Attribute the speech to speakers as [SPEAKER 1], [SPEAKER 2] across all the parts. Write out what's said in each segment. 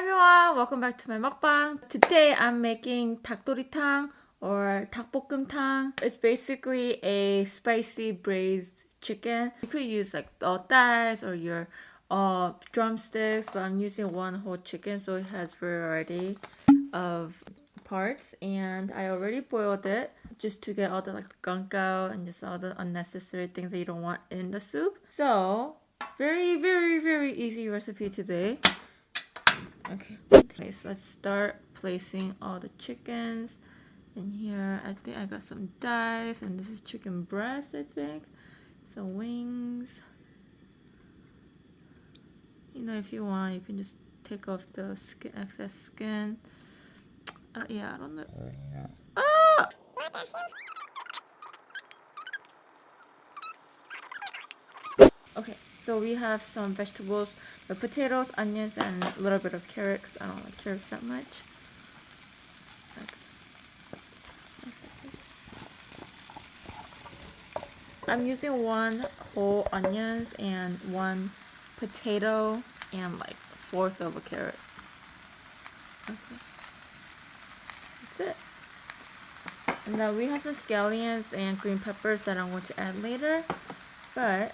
[SPEAKER 1] everyone, welcome back to my mukbang. Today I'm making 닭도리탕 or dak-bokkeum-tang. It's basically a spicy braised chicken. You could use like thighs or your drumsticks, but I'm using one whole chicken so it has variety of parts. And I already boiled it just to get all the like gunk out and just all the unnecessary things that you don't want in the soup. So very easy recipe today. Okay, so let's start placing all the chickens in here. I think I got some thighs, and this is chicken breast, I think. Some wings. You know, if you want, you can just take off the skin, excess skin. Yeah, I don't know. Ah! Okay, so we have some vegetables, the potatoes, onions, and a little bit of carrot because I don't like carrots that much. I'm using one whole onions and one potato and like a fourth of a carrot. Okay, that's it. And then we have some scallions and green peppers that I'm going to add later. But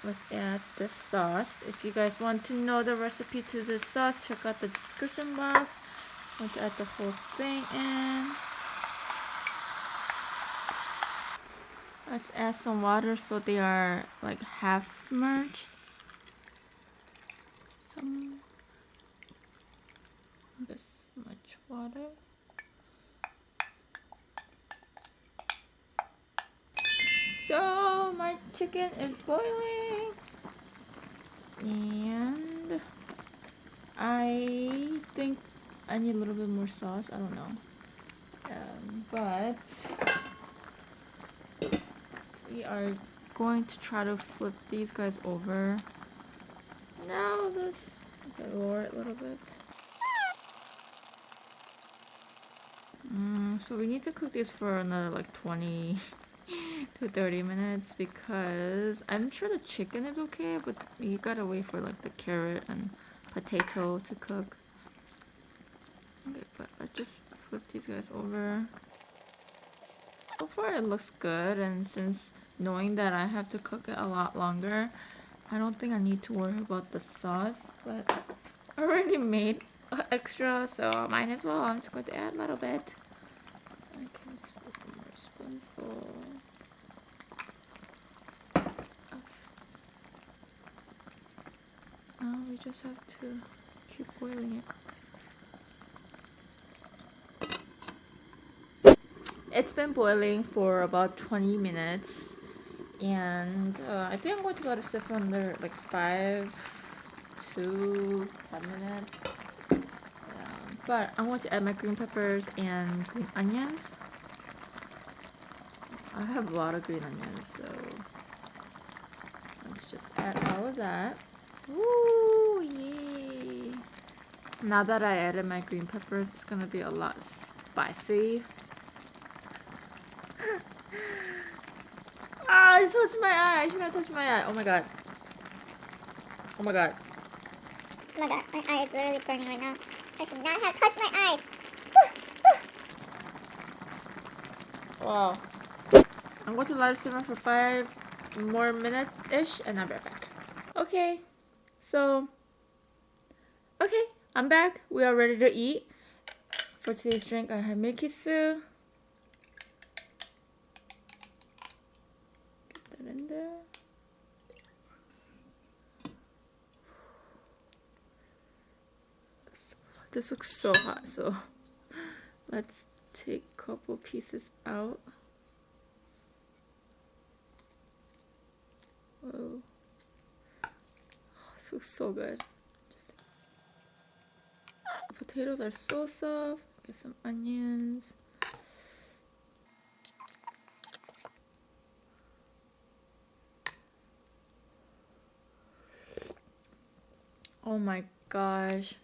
[SPEAKER 1] let's add the sauce. If you guys want to know the recipe to this sauce, check out the description box. I'm going to add the whole thing in. Let's add some water so they are like half submerged. This much water. So my chicken is boiling, and I think I need a little bit more sauce. I don't know, but we are going to try to flip these guys over. Now let's lower it a little bit. So we need to cook this for another like 20 to 30 minutes because I'm sure the chicken is okay, but you gotta wait for like the carrot and potato to cook. Okay, but let's just flip these guys over. So far it looks good, and since knowing that I have to cook it a lot longer, I don't think I need to worry about the sauce, but I already made extra, so might as well. I'm just going to add a little bit. I can scoop more spoonful. Okay. Now we just have to keep boiling it. It's been boiling for about 20 minutes, and I think I'm going to let it sit for under like 5 to 10 minutes. But I'm going to add my green peppers and green onions. I have a lot of green onions, so let's just add all of that. Ooh, yay! Now that I added my green peppers, it's gonna be a lot spicy. Ah, I touched my eye! I should not touch my eye. Oh my god. Oh my god.
[SPEAKER 2] Oh my god, my eye is literally burning right now. I should not have touched my eyes.
[SPEAKER 1] Wow. I'm going to let it simmer for 5 more minutes-ish, and I'll be right back. Okay, I'm back. We are ready to eat. For today's drink, I have minced. Get that in there. This looks so hot, so let's take a couple pieces out. Whoa. Oh, this looks so good. The potatoes are so soft. Get some onions. Oh my gosh.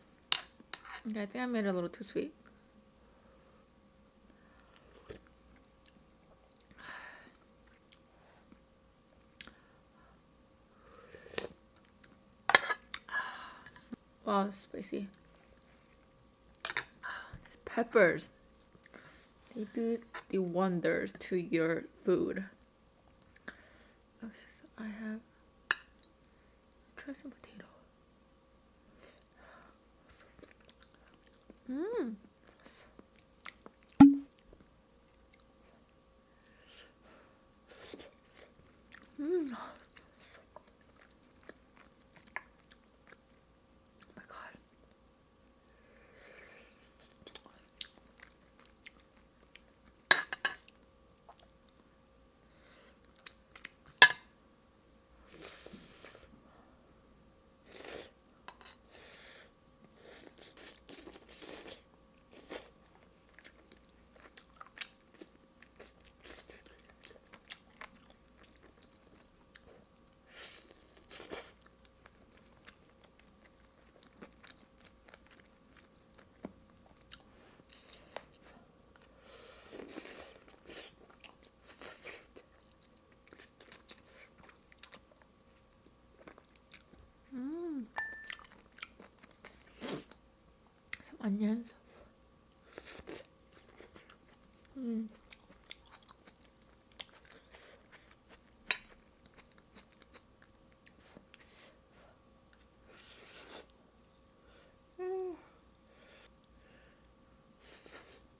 [SPEAKER 1] Okay, I think I made it a little too sweet. Wow, it's spicy. Peppers. They do the wonders to your food. Okay, so I have try some potato. Mmm. Mmm. Oh my god. Some onions. Mm.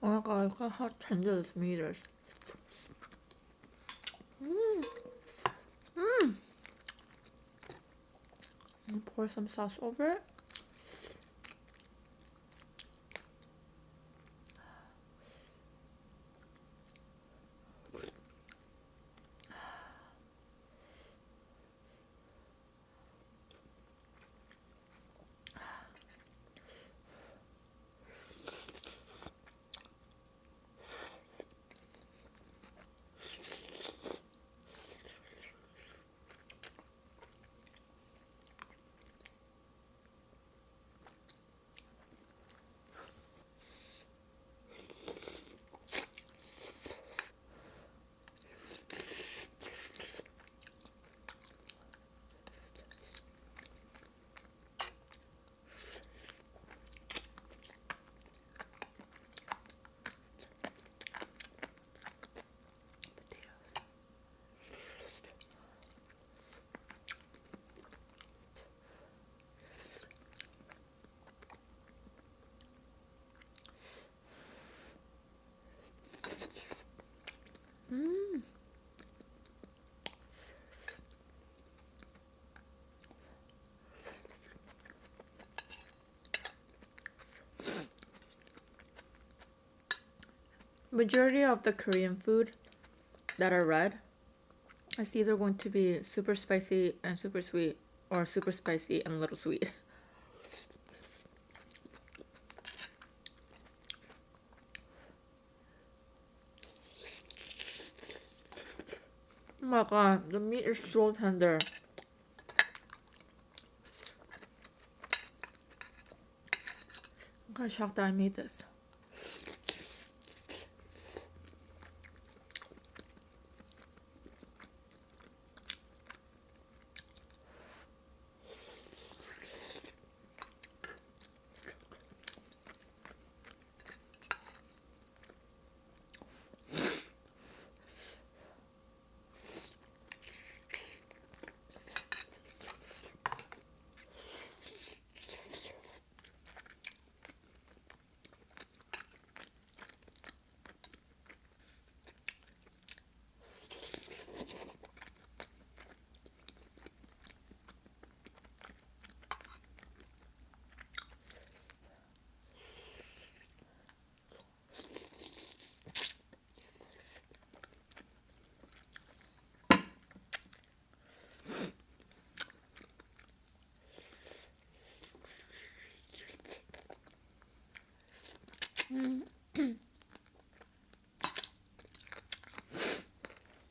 [SPEAKER 1] Oh my god, look at how tender this meat is. Mmm. Mmm. And pour some sauce over it. Mmm. Majority of the Korean food that are red, it's either going to be super spicy and super sweet, or super spicy and a little sweet. Oh my god, the meat is so tender. I'm kind of shocked that I made this.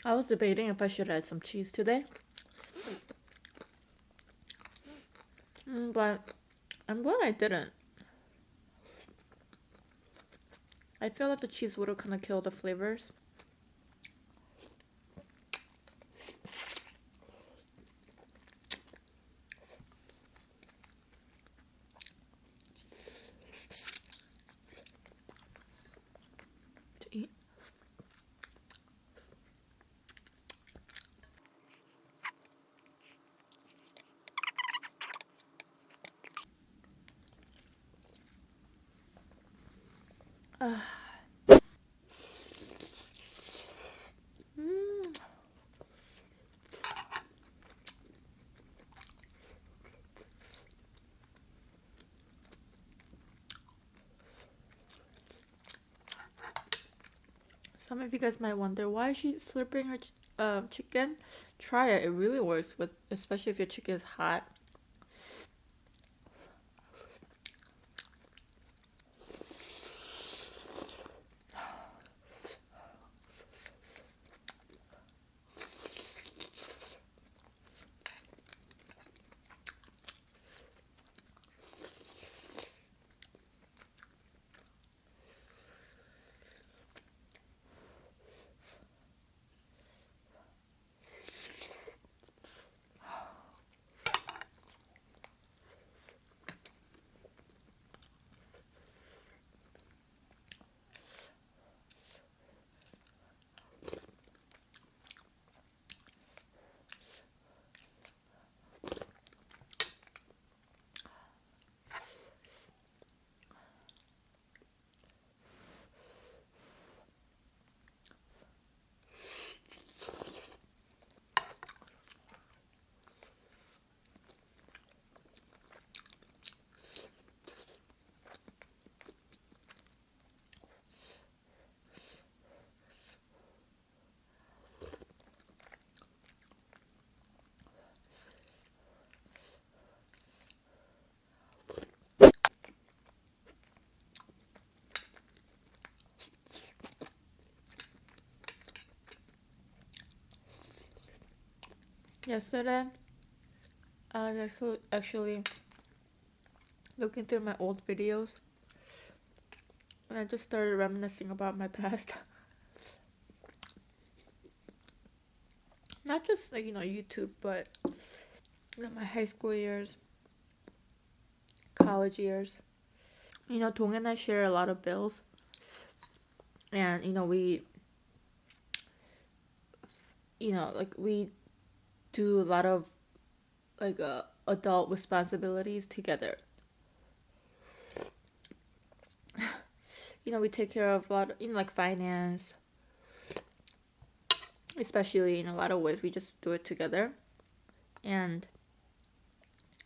[SPEAKER 1] I was debating if I should add some cheese today. But I'm glad I didn't. I feel like the cheese would have kind of killed the flavors. Some of you guys might wonder, why is she slurping her chicken? Try it. It really works, with especially if your chicken is hot. Yesterday, I was actually looking through my old videos, and I just started reminiscing about my past. Not just like, YouTube, but my high school years, college years. Dong and I share a lot of bills, and we we do a lot of adult responsibilities together. We take care of a lot of, like finance, especially in a lot of ways. We just do it together. And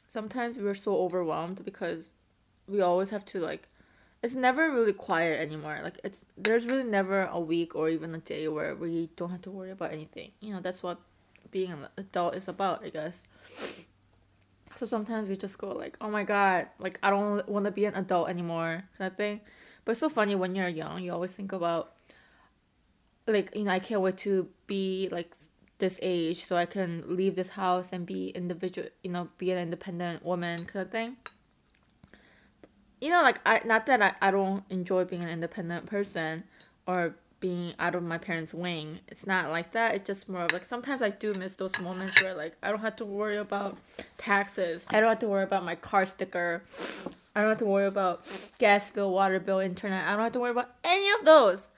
[SPEAKER 1] sometimes we're so overwhelmed because we always have to it's never really quiet anymore. There's really never a week or even a day where we don't have to worry about anything. That's what being an adult is about, I guess. So sometimes we just go oh my god, I don't want to be an adult anymore, kind of thing. But it's so funny, when you're young, you always think about I can't wait to be this age so I can leave this house and be individual, be an independent woman, kind of thing. Not that I don't enjoy being an independent person or being out of my parents' wing. It's not like that. It's just more of sometimes I do miss those moments where I don't have to worry about taxes. I don't have to worry about my car sticker. I don't have to worry about gas bill, water bill, internet. I don't have to worry about any of those.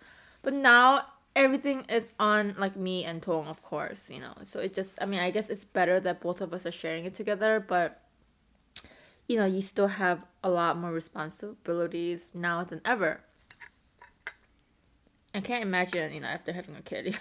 [SPEAKER 1] But now everything is on me and Tong, of course, So it just, I guess it's better that both of us are sharing it together, but you still have a lot more responsibilities now than ever. I can't imagine, after having a kid.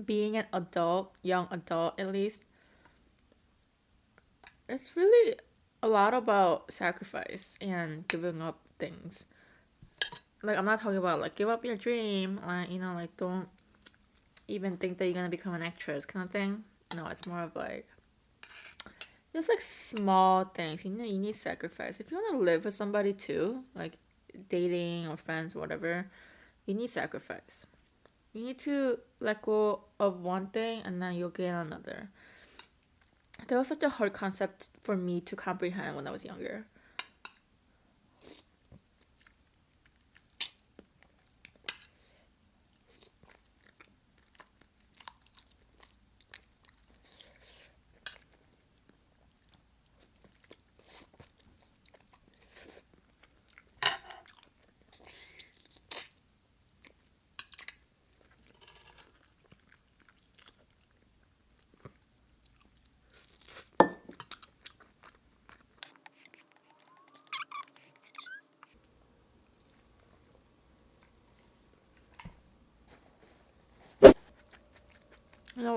[SPEAKER 1] Being an adult, young adult at least, it's really a lot about sacrifice and giving up things. I'm not talking about give up your dream, don't even think that you're gonna become an actress, kind of thing. No, it's more of just small things. You need sacrifice. If you want to live with somebody too, dating or friends or whatever, you need sacrifice. You need to let go of one thing and then you'll gain another. That was such a hard concept for me to comprehend when I was younger.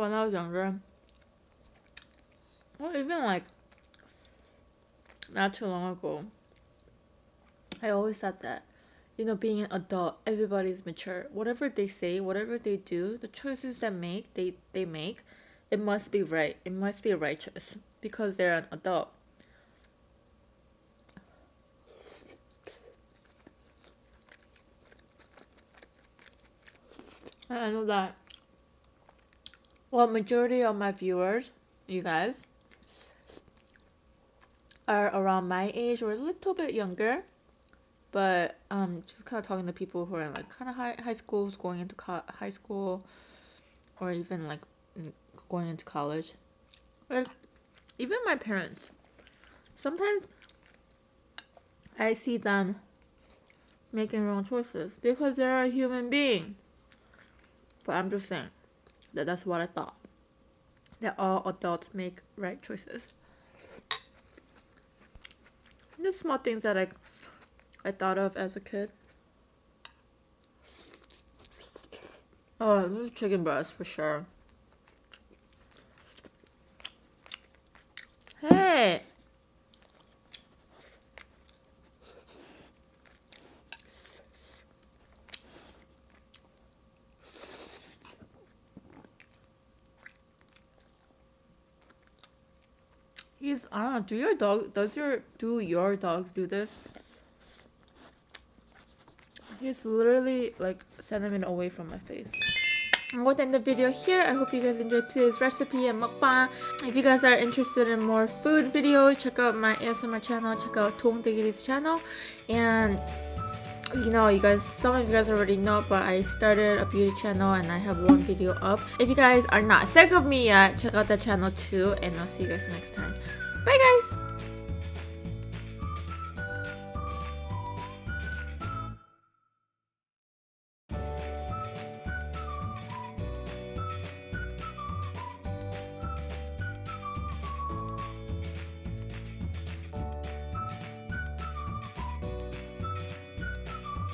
[SPEAKER 1] when I was younger, or even like not too long ago, I always thought that, you know, being an adult, everybody's mature. Whatever they say, whatever they do, the choices that they make, it must be right. It must be righteous because they're an adult. And I know that, well, majority of my viewers, you guys, are around my age or a little bit younger. But just kind of talking to people who are in like kind of high schools, going into high school, or even like going into college. Like, even my parents, sometimes I see them making wrong choices because they're a human being. But I'm just saying that that's what I thought. That all adults make right choices. Just small things that I thought of as a kid. Oh, this is chicken breast for sure. Hey! I don't know, do your dogs do this? He's literally like a centimeter away from my face. I'm going to end the video here. I hope you guys enjoyed today's recipe and mukbang. If you guys are interested in more food videos, check out my ASMR channel, check out Tongdaegiri's channel. And you know, some of you guys already know, but I started a beauty channel and I have one video up. If you guys are not sick of me yet, check out that channel too, and I'll see you guys next time. Bye guys!